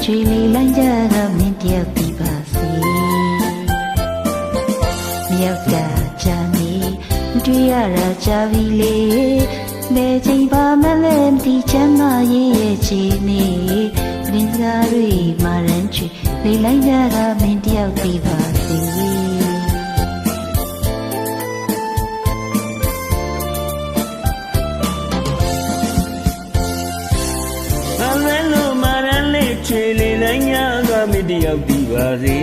ချွေလေးလမ်းကြကမင်းတယောက်ဒီပါစေမြောက်တာချာနေတွေ့ရတာချာပြီလေဘယ်ချိန်ပါမလဲမသိချမ်းသာရေးရဲ့ချီနေပင်စကားတွေမာရန်ချွေလေးလမ်းကြကမင်းတယောက်ဒီပါစေချွေလေးလည်းညာကမတယောက်ဒီပါစေ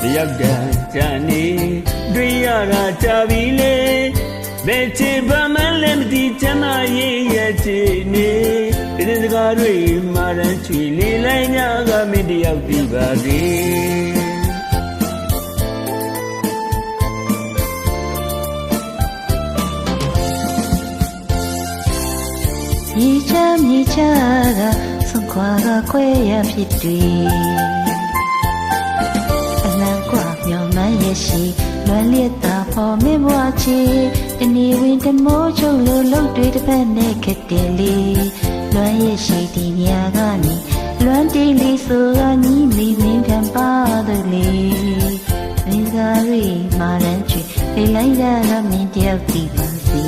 တယောက်တည်းကြနေတွေ့ရတာကြပြီလေဘယ်ချင်ပါမလဲမသိချမ်းသာရေးရဲ့ချီနေဒီစကားတွေမာရန်ချွေလေးလည်းညာကမတယောက်ဒီပါစေမြေချကဆုံးခွာကခွဲရဖြစ်တွေ့အလံကွာမျောမှန်းရရှိလွမ်းလျက်သာပေါ်မင်းဘွားချီတနေဝင်တမိုးချုပ်လို့လှုပ်တွေတစ်ဖက်နဲ့ခက်တယ်လေလွမ်းရရှိဒီညကနေလွမ်းတေးလေးဆိုကညီးမိမင်းခံပါတော့လေမင်းသားရီမာရန်ချွေလေးလိုက်ရတာမင်းတယောက်ဒီပါစီ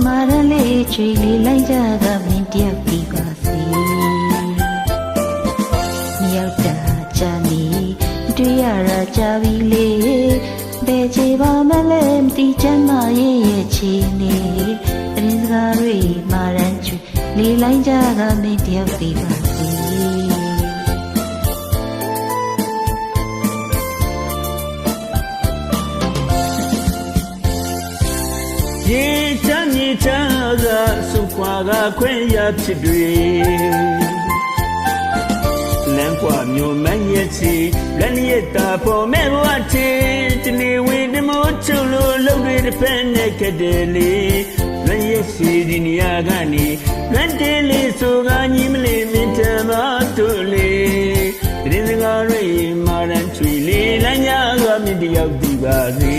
မာရလေးချွေလေးလိုက်ကြကမင်းတယောက်ဒီပါစေမြောက်တာချာနေတွေ့ရတာကြပြီလေဘယ်ချေပါမလဲမသိချမ်းသာရေးရဲ့ချီနေအရင်စကားတွေမာရန်ချွေလေးလိုက်ကြကမင်းတယောက်ဒီပါစေရေချမ်းမြေချမ်းသာစုခွာကခွင့်ရဖြစ်တွေလမ်းကွာမြို့မန်းရဲ့ချီလက်ရည်တာပေါ်မဲ့ဘဝချီတနေဝင်တမိုးချုပ်လို့လှုပ်တွေတစ်ဖက်နဲ့ခက်တယ်လေလွမ်းရည်ရှိဒီနေရာကနေလွမ်းတယ်လေဆိုကညီမလေးမင်းတမတို့လေဒီစကားတွေမာရန်ချွေလေးလမ်းညာကမြင့်တယောက်ဒီပါစေ